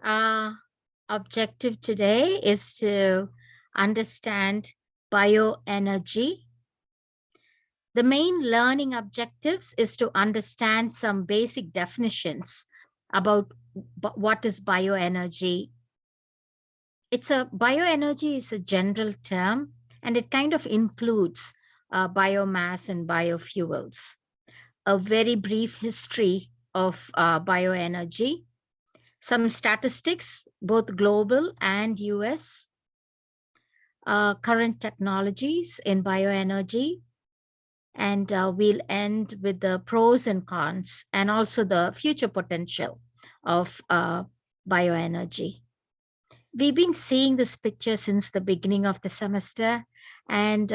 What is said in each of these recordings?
Our objective today is to understand bioenergy. The main learning objectives is to understand some basic definitions about what is bioenergy. Bioenergy is a general term, and it kind of includes biomass and biofuels. A very brief history of bioenergy, some statistics, both global and US, current technologies in bioenergy, and we'll end with the pros and cons and also the future potential of bioenergy. We've been seeing this picture since the beginning of the semester, and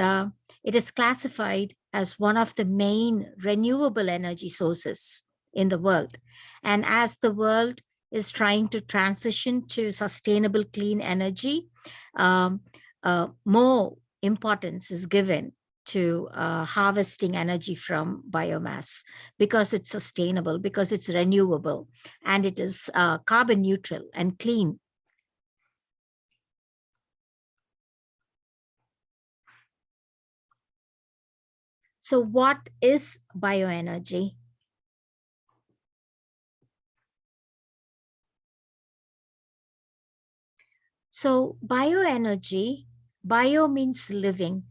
it is classified as one of the main renewable energy sources in the world. And as the world is trying to transition to sustainable clean energy, more importance is given to harvesting energy from biomass because it's sustainable, because it's renewable, and it is carbon neutral and clean. So what is bioenergy? So bioenergy, bio means living.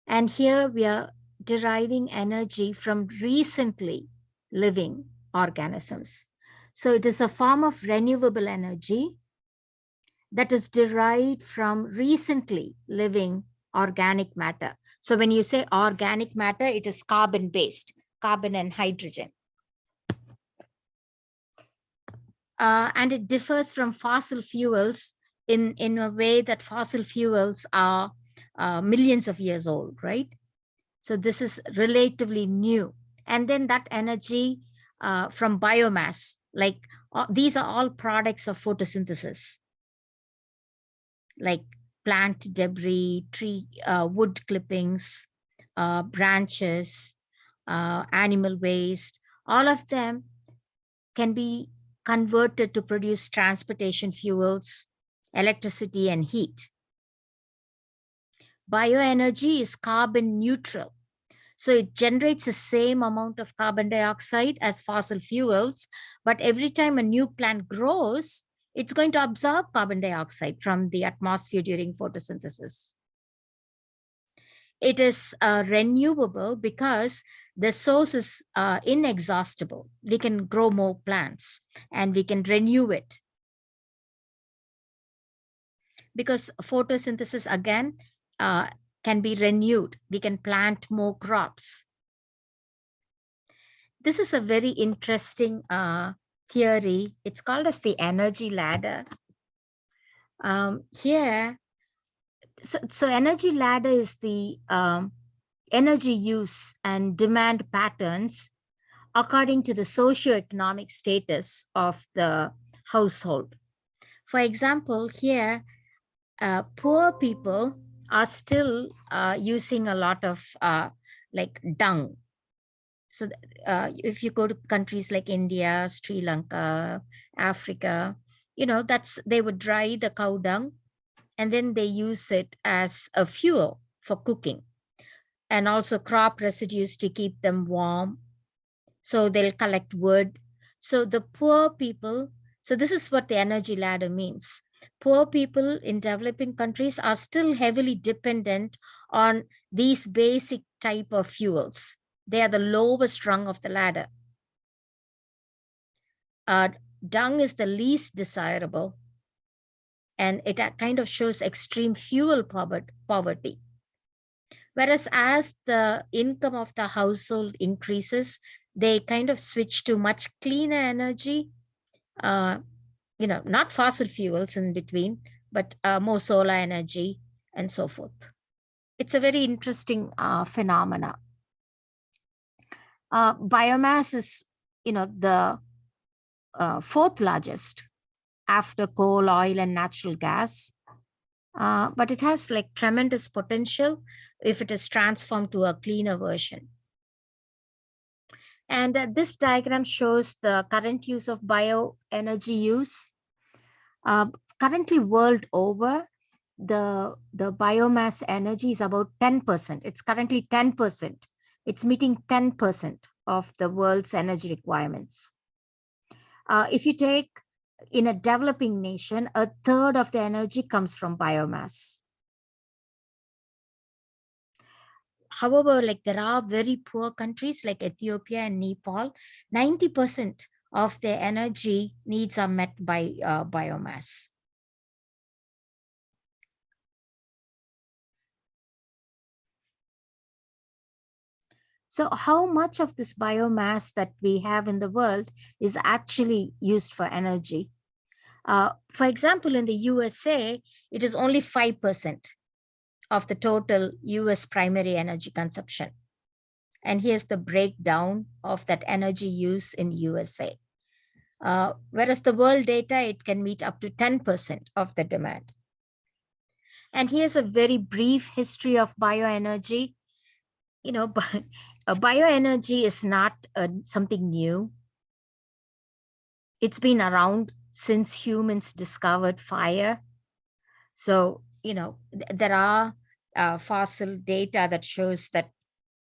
And here we are deriving energy from recently living organisms. So it is a form of renewable energy that is derived from recently living organic matter. So when you say organic matter, it is carbon-based, carbon and hydrogen. And it differs from fossil fuels in a way that fossil fuels are millions of years old, right? So this is relatively new. And then that energy from biomass, like these are all products of photosynthesis, like plant debris, tree, wood clippings, branches, animal waste. All of them can be converted to produce transportation fuels, electricity, and heat. Bioenergy is carbon neutral. So it generates the same amount of carbon dioxide as fossil fuels, but every time a new plant grows, it's going to absorb carbon dioxide from the atmosphere during photosynthesis. It is renewable because the source is inexhaustible. We can grow more plants and we can renew it. Because photosynthesis, again, can be renewed. We can plant more crops. This is a very interesting theory. It's called as the energy ladder. Here, so energy ladder is the energy use and demand patterns according to the socioeconomic status of the household. For example, here, poor people are still using a lot of like dung. So if you go to countries like India, Sri Lanka, Africa, they would dry the cow dung and then they use it as a fuel for cooking, and also crop residues to keep them warm. So they'll collect wood. So the poor people, so this is what the energy ladder means. Poor people in developing countries are still heavily dependent on these basic type of fuels. They are the lowest rung of the ladder. Dung is the least desirable, and it kind of shows extreme fuel poverty. Whereas as the income of the household increases, they kind of switch to much cleaner energy, not fossil fuels in between, but more solar energy and so forth. It's a very interesting phenomena. Biomass is, the fourth largest after coal, oil, and natural gas. But it has like tremendous potential if it is transformed to a cleaner version. And this diagram shows the current use of bioenergy use. Currently, world over, the biomass energy is about 10%. It's currently 10%. It's meeting 10% of the world's energy requirements. If you take in a developing nation, a third of the energy comes from biomass. However, like there are very poor countries like Ethiopia and Nepal, 90% of their energy needs are met by biomass. So how much of this biomass that we have in the world is actually used for energy? For example, in the USA, it is only 5% of the total US primary energy consumption. And here's the breakdown of that energy use in USA. Whereas the world data, it can meet up to 10% of the demand. And here's a very brief history of bioenergy. You know, bioenergy is not something new. It's been around since humans discovered fire. So, you know, there are fossil data that shows that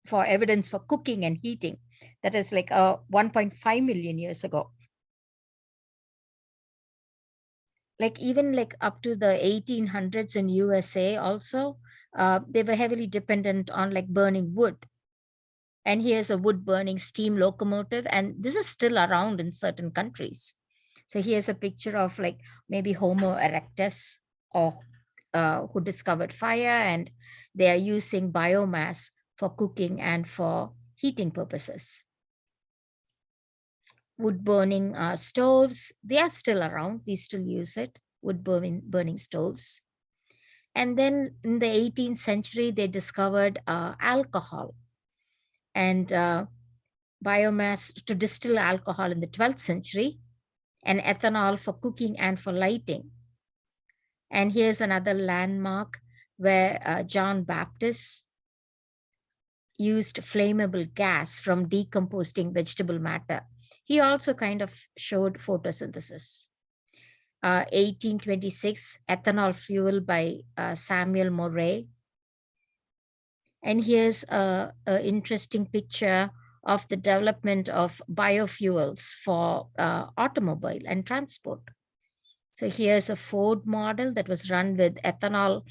for evidence for cooking and heating, that is like 1.5 million years ago. Like even like up to the 1800s in USA also, they were heavily dependent on like burning wood. And here's a wood burning steam locomotive, and this is still around in certain countries. So here's a picture of like maybe Homo erectus, or who discovered fire, and they are using biomass for cooking and for heating purposes. Wood burning stoves, they are still around. We still use it, wood burning stoves. And then in the 18th century, they discovered alcohol and biomass to distill alcohol in the 12th century, and ethanol for cooking and for lighting. And here's another landmark where John Baptist used flammable gas from decomposing vegetable matter. He also kind of showed photosynthesis. 1826, ethanol fuel by Samuel Morey. And here's an interesting picture of the development of biofuels for automobile and transport. So here's a Ford model that was run with ethanol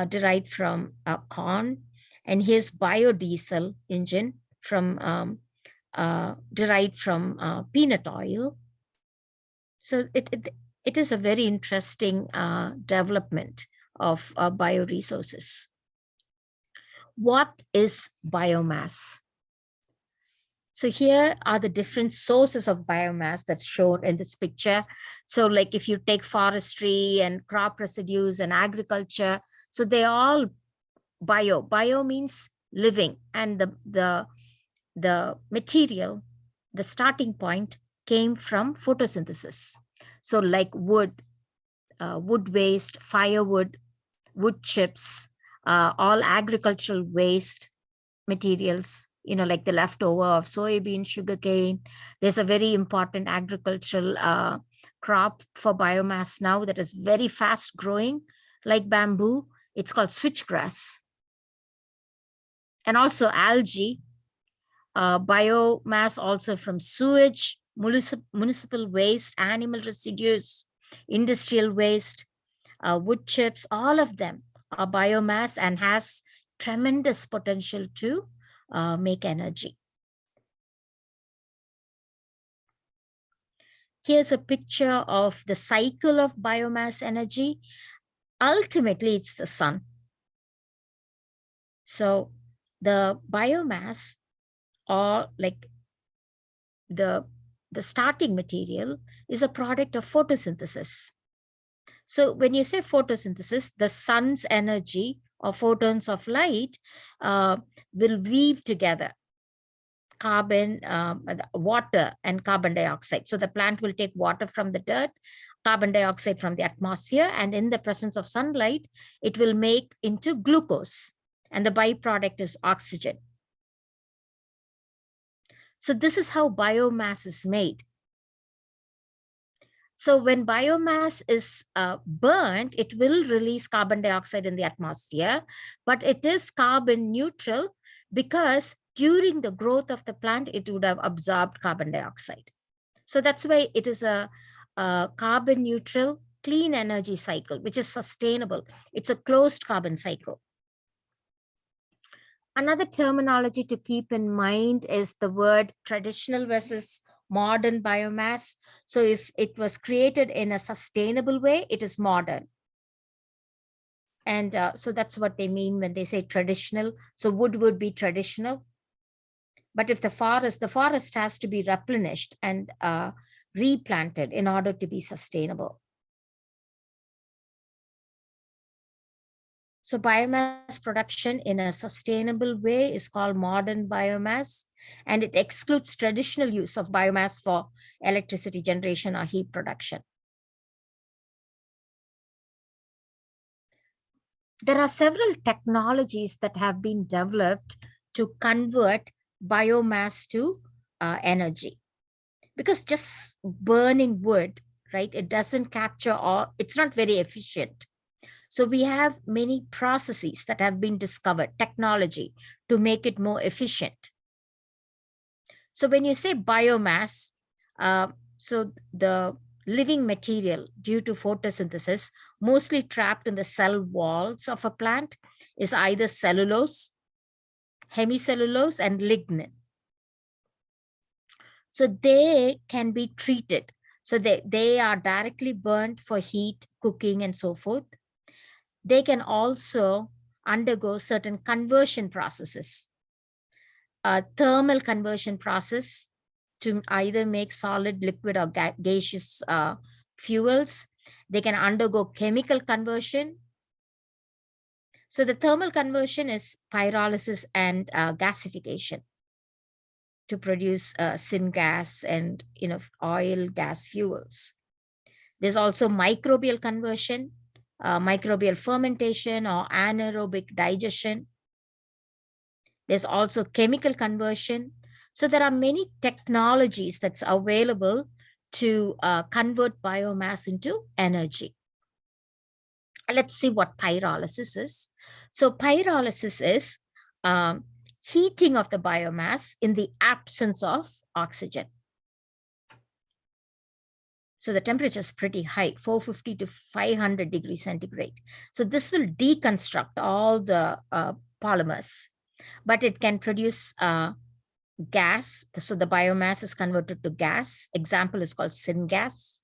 derived from corn. And here's biodiesel engine from derived from peanut oil. So it is a very interesting development of bioresources. What is biomass? So here are the different sources of biomass that's shown in this picture. So like if you take forestry and crop residues and agriculture, so they all bio. Bio means living, and the material, the starting point came from photosynthesis. So like wood, wood waste, firewood, wood chips, all agricultural waste materials, you know, like the leftover of soybean, sugarcane. There's a very important agricultural crop for biomass now that is very fast growing, like bamboo. It's called switchgrass. And also algae, biomass also from sewage, municipal waste, animal residues, industrial waste, wood chips, all of them are biomass and has tremendous potential to make energy. Here's a picture of the cycle of biomass energy. Ultimately, it's the sun. So the biomass, or like the starting material, is a product of photosynthesis. So when you say photosynthesis, the sun's energy or photons of light will weave together carbon, water, and carbon dioxide. So the plant will take water from the dirt, carbon dioxide from the atmosphere, and in the presence of sunlight, it will make into glucose. And the byproduct is oxygen. So this is how biomass is made. So when biomass is burnt, it will release carbon dioxide in the atmosphere, but it is carbon neutral because during the growth of the plant, it would have absorbed carbon dioxide. So that's why it is a carbon neutral, clean energy cycle, which is sustainable. It's a closed carbon cycle. Another terminology to keep in mind is the word traditional versus modern biomass. So if it was created in a sustainable way, it is modern. And so that's what they mean when they say traditional. So wood would be traditional. But if the forest has to be replenished and replanted in order to be sustainable. So biomass production in a sustainable way is called modern biomass, and it excludes traditional use of biomass for electricity generation or heat production. There are several technologies that have been developed to convert biomass to energy. Because just burning wood, right, it doesn't capture all, it's not very efficient. So we have many processes that have been discovered, technology, to make it more efficient. So when you say biomass, so the living material due to photosynthesis, mostly trapped in the cell walls of a plant, is either cellulose, hemicellulose, and lignin. So they can be treated. So they are directly burnt for heat, cooking, and so forth. They can also undergo certain conversion processes, a thermal conversion process to either make solid, liquid, or gaseous fuels. They can undergo chemical conversion. So the thermal conversion is pyrolysis and gasification to produce syngas and oil gas fuels. There's also microbial conversion, microbial fermentation, or anaerobic digestion. There's also chemical conversion. So there are many technologies that's available to convert biomass into energy. Let's see what pyrolysis is. So pyrolysis is heating of the biomass in the absence of oxygen. So the temperature is pretty high, 450 to 500 degrees centigrade. So this will deconstruct all the polymers, but it can produce gas. So the biomass is converted to gas. Example is called syngas,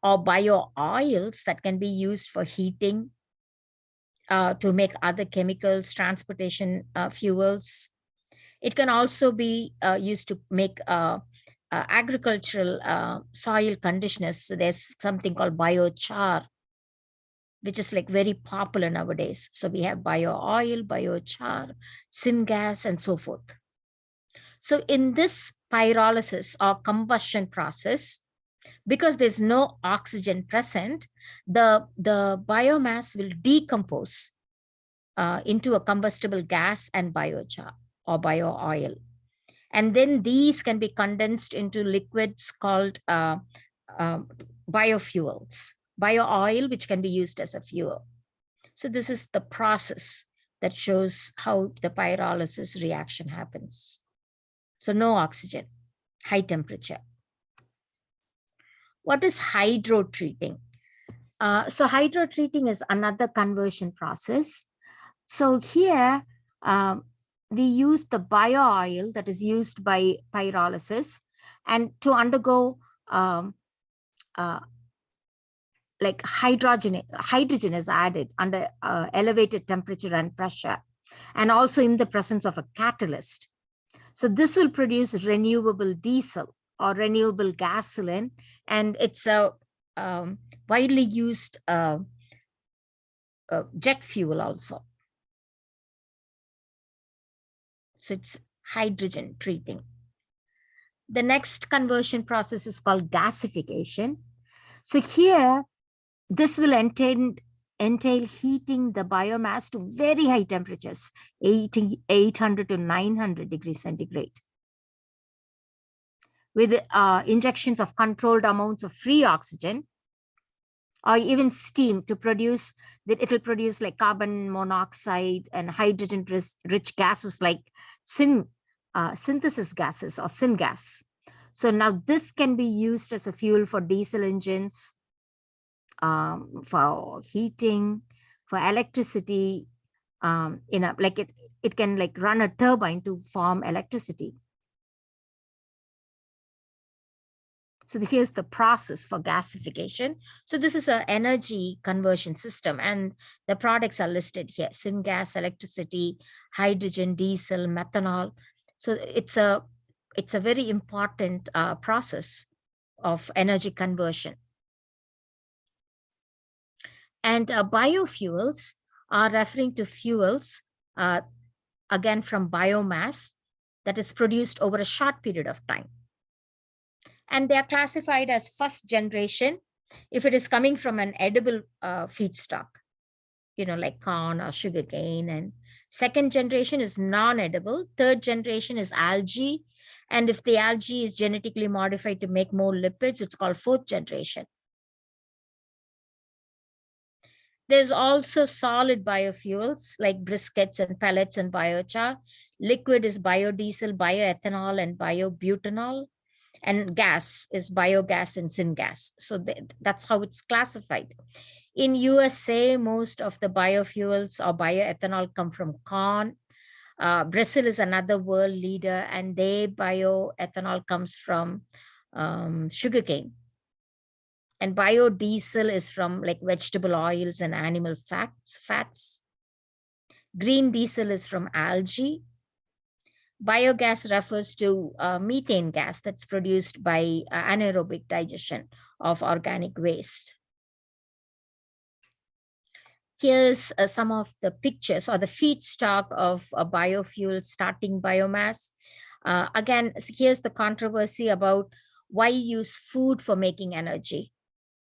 or bio oils that can be used for heating, to make other chemicals, transportation fuels. It can also be used to make agricultural soil conditioners. So there's something called biochar, which is like very popular nowadays. So we have bio oil, biochar, syngas, and so forth. So in this pyrolysis or combustion process, because there's no oxygen present, the biomass will decompose into a combustible gas and biochar or bio oil. And then these can be condensed into liquids called biofuels, bio oil, which can be used as a fuel. So this is the process that shows how the pyrolysis reaction happens. So no oxygen, high temperature. What is hydrotreating? So hydrotreating is another conversion process. So here we use the bio oil that is used by pyrolysis, and to undergo like hydrogen is added under elevated temperature and pressure, and also in the presence of a catalyst. So this will produce renewable diesel or renewable gasoline, and it's a widely used jet fuel also. So it's hydrogen treating. The next conversion process is called gasification. So here, this will entail heating the biomass to very high temperatures, 800 to 900 degrees centigrade. with injections of controlled amounts of free oxygen or even steam to produce that. It will produce like carbon monoxide and hydrogen rich gases like synthesis gases or syngas. So now this can be used as a fuel for diesel engines, for heating, for electricity. Like it can like run a turbine to form electricity. So here's the process for gasification. So this is an energy conversion system, and the products are listed here: syngas, electricity, hydrogen, diesel, methanol. So it's a very important process of energy conversion. And biofuels are referring to fuels, again, from biomass that is produced over a short period of time. And they are classified as first generation if it is coming from an edible feedstock, like corn or sugarcane. And second generation is non-edible. Third generation is algae. And if the algae is genetically modified to make more lipids, it's called fourth generation. There's also solid biofuels like briquettes and pellets and biochar. Liquid is biodiesel, bioethanol, and biobutanol. And gas is biogas and syngas. So that's how it's classified. In USA, most of the biofuels or bioethanol come from corn. Brazil is another world leader, and their bioethanol comes from sugarcane. And biodiesel is from like vegetable oils and animal fats. Green diesel is from algae. Biogas refers to methane gas that's produced by anaerobic digestion of organic waste. Here's some of the pictures or the feedstock of a biofuel starting biomass. Again, here's the controversy about why use food for making energy.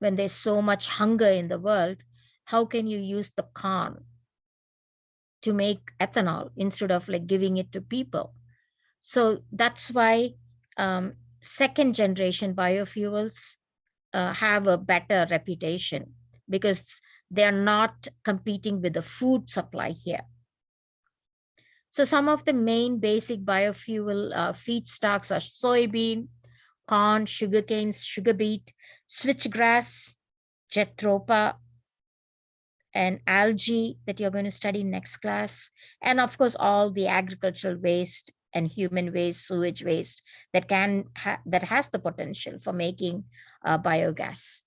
When there's so much hunger in the world, how can you use the corn to make ethanol instead of like giving it to people? So that's why second generation biofuels have a better reputation, because they are not competing with the food supply here. So some of the main basic biofuel feedstocks are soybean, corn, sugarcane, sugar beet, switchgrass, jatropha, and algae that you're going to study next class. And of course, all the agricultural waste and human waste, sewage waste that has the potential for making biogas.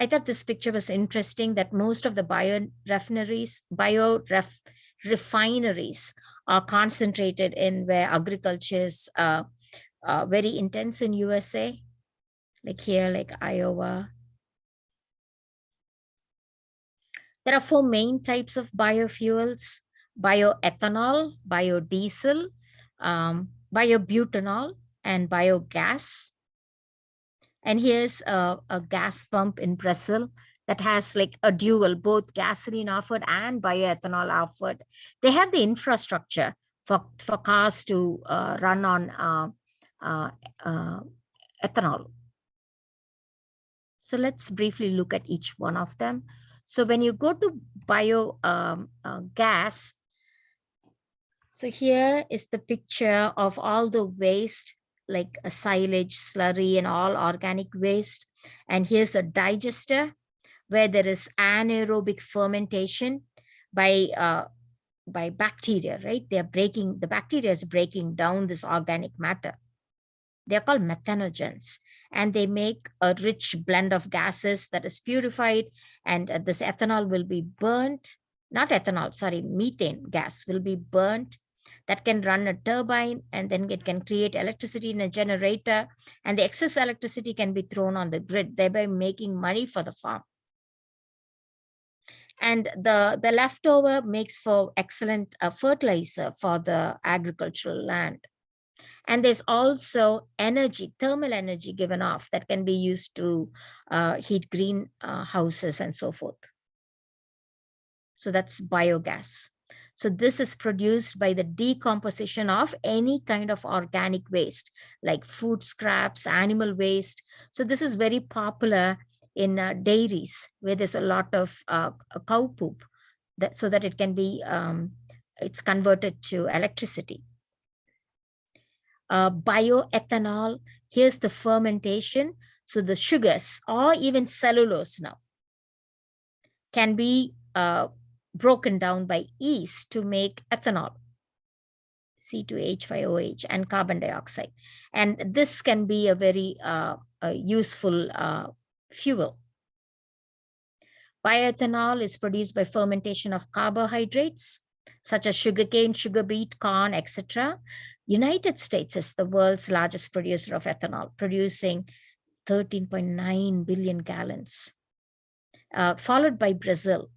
I thought this picture was interesting, that most of the refineries are concentrated in where agriculture is very intense in USA, like here, like Iowa. There are 4 main types of biofuels: bioethanol, biodiesel, biobutanol, and biogas. And here's a gas pump in Brazil that has like a dual, both gasoline offered and bioethanol offered. They have the infrastructure for cars to run on ethanol. So let's briefly look at each one of them. So when you go to gas, so here is the picture of all the waste, like a silage, slurry, and all organic waste. And here's a digester where there is anaerobic fermentation by bacteria, right? The bacteria is breaking down this organic matter. They're called methanogens, and they make a rich blend of gases that is purified, and this ethanol will be burnt. Not ethanol, sorry, methane gas will be burnt. That can run a turbine, and then it can create electricity in a generator, and the excess electricity can be thrown on the grid, thereby making money for the farm. And the leftover makes for excellent fertilizer for the agricultural land. And there's also energy, thermal energy given off that can be used to heat green houses and so forth. So that's biogas. So this is produced by the decomposition of any kind of organic waste, like food scraps, animal waste. So this is very popular in dairies where there's a lot of cow poop, so that it can be, it's converted to electricity. Bioethanol, here's the fermentation. So the sugars or even cellulose now can be broken down by yeast to make ethanol, C2H5OH, and carbon dioxide. And this can be a very useful fuel. Bioethanol is produced by fermentation of carbohydrates, such as sugarcane, sugar beet, corn, etc. United States is the world's largest producer of ethanol, producing 13.9 billion gallons, followed by Brazil.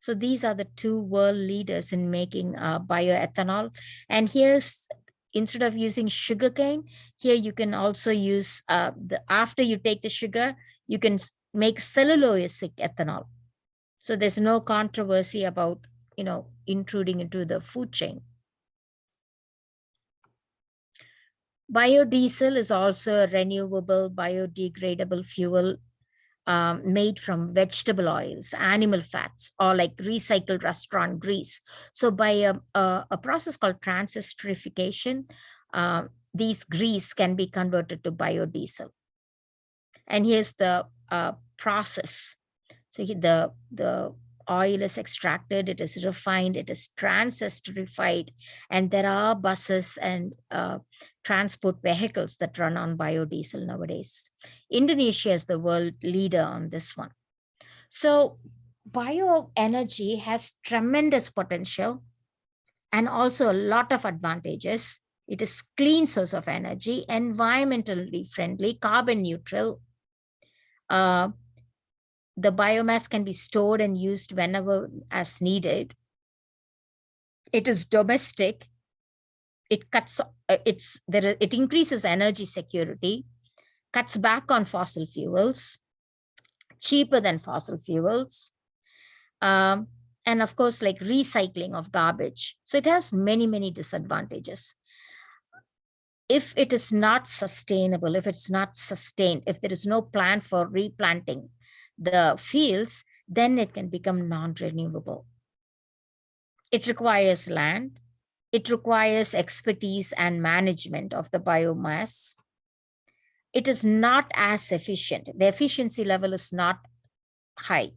So these are the two world leaders in making bioethanol. And here's, instead of using sugarcane, here you can also use, after you take the sugar, you can make cellulosic ethanol. So there's no controversy about, intruding into the food chain. Biodiesel is also a renewable, biodegradable fuel made from vegetable oils, animal fats, or like recycled restaurant grease. So by a process called transesterification, these grease can be converted to biodiesel. And here's the process. So the oil is extracted, it is refined, it is transesterified, and there are buses and transport vehicles that run on biodiesel nowadays. Indonesia is the world leader on this one. So bioenergy has tremendous potential and also a lot of advantages. It is clean source of energy, environmentally friendly, carbon neutral. The biomass can be stored and used whenever as needed. It is domestic. It increases energy security, cuts back on fossil fuels, cheaper than fossil fuels, and of course, like recycling of garbage. So it has many, many disadvantages. If it is not sustainable, if it's not sustained, if there is no plan for replanting the fields, then it can become non-renewable. It requires land. It requires expertise and management of the biomass. It is not as efficient. The efficiency level is not high.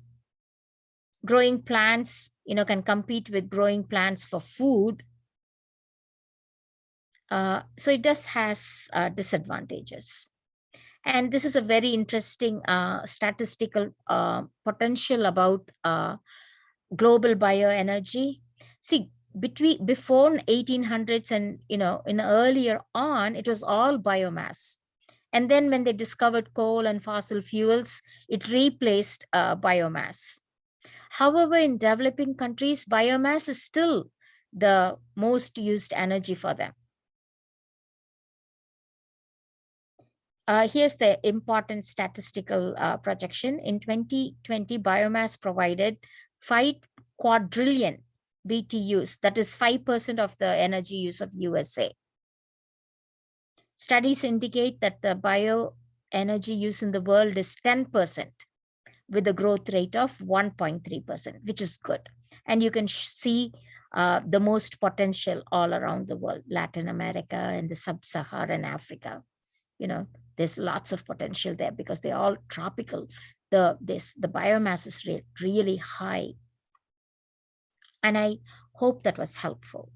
Growing plants, can compete with growing plants for food. So it does has disadvantages. And this is a very interesting statistical potential about global bioenergy. See, before 1800s and in earlier on, it was all biomass. And then when they discovered coal and fossil fuels, it replaced biomass. However, in developing countries, biomass is still the most used energy for them. Here's the important statistical projection. In 2020, biomass provided 5 quadrillion BTUs, that is 5% of the energy use of USA. Studies indicate that the bioenergy use in the world is 10%, with a growth rate of 1.3%, which is good. And you can see the most potential all around the world, Latin America and the sub-Saharan Africa. There's lots of potential there because they're all tropical. The biomass is really high. And I hope that was helpful.